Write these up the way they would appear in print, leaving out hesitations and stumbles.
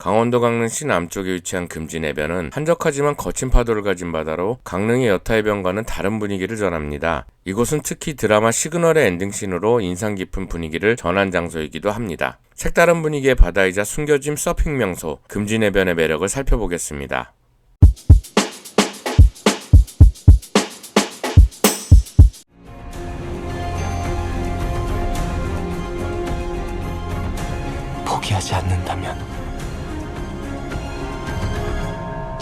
강원도 강릉시 남쪽에 위치한 금진해변은 한적하지만 거친 파도를 가진 바다로 강릉의 여타해변과는 다른 분위기를 전합니다. 이곳은 특히 드라마 시그널의 엔딩씬으로 인상 깊은 분위기를 전한 장소이기도 합니다. 색다른 분위기의 바다이자 숨겨진 서핑 명소 금진해변의 매력을 살펴보겠습니다. 포기하지 않는다면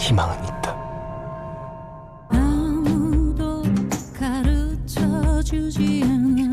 희망은 있다. 아무도 가르쳐주지 않아.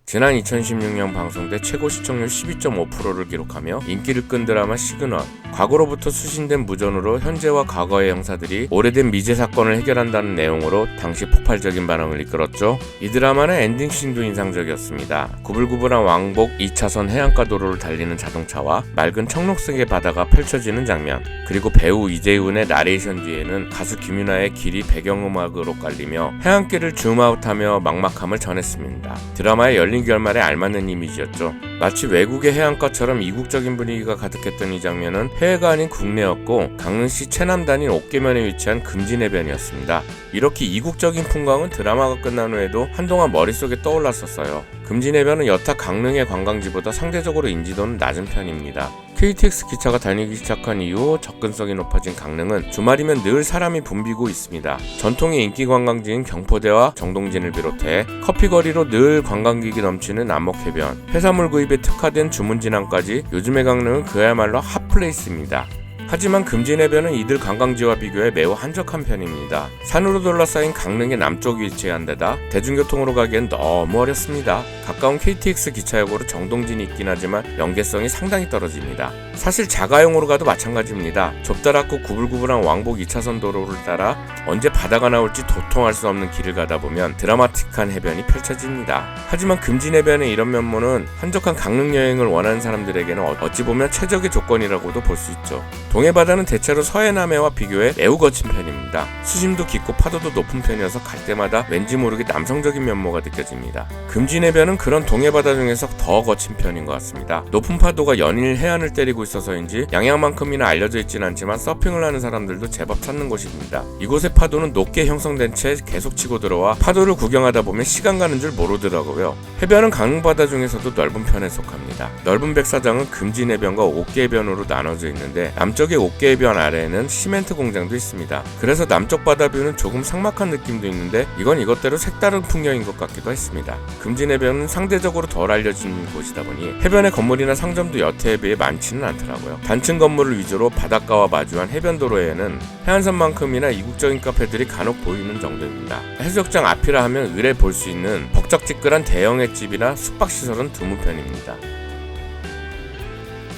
지난 2016년 방송돼 최고 시청률 12.5%를 기록하며 인기를 끈 드라마 시그널. 과거로부터 수신된 무전으로 현재와 과거의 형사들이 오래된 미제 사건을 해결한다는 내용으로 당시 폭발적인 반응을 이끌었죠. 이 드라마는 엔딩씬도 인상적이었습니다. 구불구불한 왕복 2차선 해안가 도로를 달리는 자동차와 맑은 청록색의 바다가 펼쳐지는 장면, 그리고 배우 이재훈의 나레이션 뒤에는 가수 김유나의 길이 배경음악으로 깔리며 해안길을 줌아웃하며 막막함을 전했습니다. 드라마의 열린 결말에 알맞는 이미지였죠. 마치 외국의 해안가처럼 이국적인 분위기가 가득했던 이 장면은 해외가 아닌 국내였고 강릉시 최남단인 옥계면에 위치한 금진해변이었습니다. 이렇게 이국적인 풍광은 드라마가 끝난 후에도 한동안 머릿속에 떠올랐었어요. 금진해변은 여타 강릉의 관광지보다 상대적으로 인지도는 낮은 편입니다. KTX 기차가 다니기 시작한 이후 접근성이 높아진 강릉은 주말이면 늘 사람이 붐비고 있습니다. 전통의 인기 관광지인 경포대와 정동진을 비롯해 커피거리로 늘 관광객이 넘치는 남목해변, 해산물 구입에 특화된 주문진항까지 요즘의 강릉은 그야말로 핫플레이스입니다. 하지만 금진해변은 이들 관광지와 비교해 매우 한적한 편입니다. 산으로 둘러싸인 강릉의 남쪽 위치한 데다 대중교통으로 가기엔 너무 어렵습니다. 가까운 KTX 기차역으로 정동진이 있긴 하지만 연계성이 상당히 떨어집니다. 사실 자가용으로 가도 마찬가지입니다. 좁다랗고 구불구불한 왕복 2차선 도로를 따라 언제 바다가 나올지 도통할 수 없는 길을 가다 보면 드라마틱한 해변이 펼쳐집니다. 하지만 금진해변의 이런 면모는 한적한 강릉 여행을 원하는 사람들에게는 어찌 보면 최적의 조건이라고도 볼 수 있죠. 동해바다는 대체로 서해남해와 비교해 매우 거친 편입니다. 수심도 깊고 파도도 높은 편이어서 갈 때마다 왠지 모르게 남성적인 면모가 느껴집니다. 금진해변은 그런 동해바다 중에서 더 거친 편인 것 같습니다. 높은 파도가 연일 해안을 때리고 있어서인지 양양만큼이나 알려져 있진 않지만 서핑을 하는 사람들도 제법 찾는 곳입니다. 이곳의 파도는 높게 형성된 채 계속 치고 들어와 파도를 구경하다 보면 시간 가는 줄 모르더라고요. 해변은 강릉바다 중에서도 넓은 편에 속합니다. 넓은 백사장은 금진해변과 옥계해변으로 나눠져 있는데 남쪽의 옥계해변 아래에는 시멘트 공장도 있습니다. 그래서 남쪽 바다뷰는 조금 삭막한 느낌도 있는데 이건 이것대로 색다른 풍경인 것 같기도 했습니다. 금진해변은 상대적으로 덜 알려진 곳이다 보니 해변의 건물이나 상점도 여태에 비해 많지는 않더라고요. 단층 건물을 위주로 바닷가와 마주한 해변도로에는 해안선만큼이나 이국적인 카페들이 간혹 보이는 정도입니다. 해수욕장 앞이라 하면 의뢰 볼 수 있는 벅적지근한 대형 횟집이나 숙박시설은 드문 편입니다.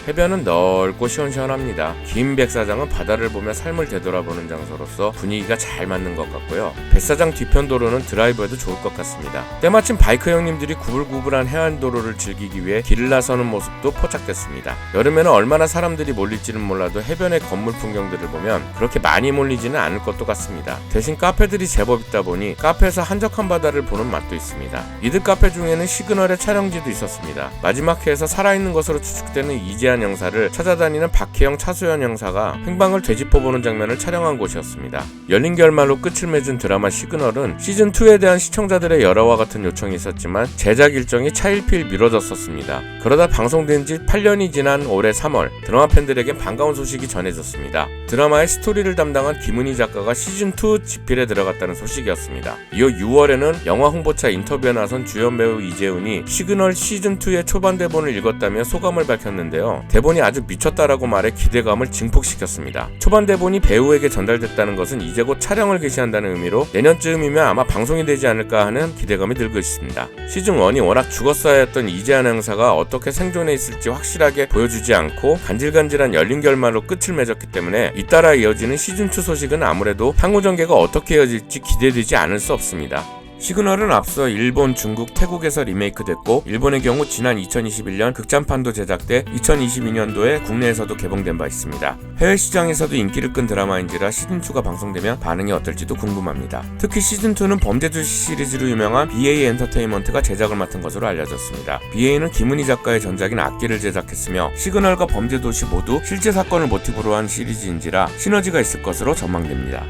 해변은 넓고 시원시원합니다. 긴 백사장은 바다를 보며 삶을 되돌아보는 장소로서 분위기가 잘 맞는 것 같고요. 백사장 뒤편 도로는 드라이브해도 좋을 것 같습니다. 때마침 바이크 형님들이 구불구불한 해안도로를 즐기기 위해 길을 나서는 모습도 포착됐습니다. 여름에는 얼마나 사람들이 몰릴지는 몰라도 해변의 건물 풍경들을 보면 그렇게 많이 몰리지는 않을 것도 같습니다. 대신 카페들이 제법 있다 보니 카페에서 한적한 바다를 보는 맛도 있습니다. 이들 카페 중에는 시그널의 촬영지도 있었습니다. 마지막 회에서 살아있는 것으로 추측되는 이재한 형사를 찾아다니는 박혜영 차수연 형사가 행방을 되짚어보는 장면을 촬영한 곳이었습니다. 열린 결말로 끝을 맺은 드라마 시그널은 시즌2에 대한 시청자들의 열화와 같은 요청이 있었지만 제작 일정이 차일피일 미뤄졌었습니다. 그러다 방송된 지 8년이 지난 올해 3월 드라마 팬들에겐 반가운 소식이 전해졌습니다. 드라마의 스토리를 담당한 김은희 작가가 시즌2 집필에 들어갔다는 소식이었습니다. 이어 6월에는 영화 홍보차 인터뷰에 나선 주연 배우 이재훈이 시그널 시즌2의 초반 대본을 읽었다며 소감을 밝혔는데요. 대본이 아주 미쳤다라고 말해 기대감을 증폭시켰습니다. 초반 대본이 배우에게 전달됐다는 것은 이제 곧 촬영을 개시한다는 의미로 내년쯤이면 아마 방송이 되지 않을까 하는 기대감이 들고 있습니다. 시즌1이 워낙 죽었어야 했던 이재한 형사가 어떻게 생존해 있을지 확실하게 보여주지 않고 간질간질한 열린 결말로 끝을 맺었기 때문에 잇따라 이어지는 시즌2 소식은 아무래도 향후 전개가 어떻게 이어질지 기대되지 않을 수 없습니다. 시그널은 앞서 일본, 중국, 태국에서 리메이크됐고 일본의 경우 지난 2021년 극장판도 제작돼 2022년도에 국내에서도 개봉된 바 있습니다. 해외 시장에서도 인기를 끈 드라마인지라 시즌2가 방송되면 반응이 어떨지도 궁금합니다. 특히 시즌2는 범죄도시 시리즈로 유명한 BA 엔터테인먼트가 제작을 맡은 것으로 알려졌습니다. BA는 김은희 작가의 전작인 악기를 제작했으며 시그널과 범죄도시 모두 실제 사건을 모티브로 한 시리즈인지라 시너지가 있을 것으로 전망됩니다.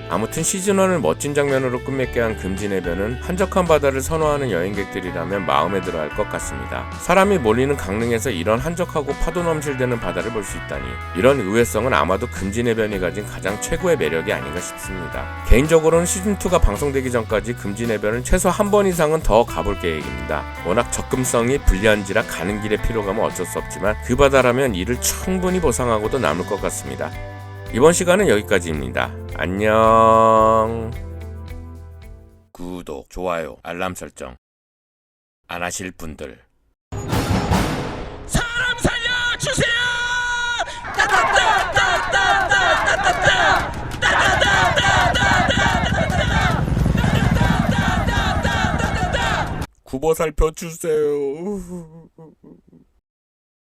아무튼 시즌1을 멋진 장면으로 끝맺게 한 금진해변은 한적한 바다를 선호하는 여행객들이라면 마음에 들어 할 것 같습니다. 사람이 몰리는 강릉에서 이런 한적하고 파도 넘실대는 바다를 볼 수 있다니 이런 의외성은 아마도 금진해변이 가진 가장 최고의 매력이 아닌가 싶습니다. 개인적으로는 시즌2가 방송되기 전까지 금진해변은 최소 한 번 이상은 더 가볼 계획입니다. 워낙 접근성이 불리한지라 가는 길의 피로감은 어쩔 수 없지만 그 바다라면 이를 충분히 보상하고도 남을 것 같습니다. 이번 시간은 여기까지입니다. 안녕. 구독, 좋아요, 알람 설정 안 하실 분들 사람 살려주세요! 구보 살펴주세요.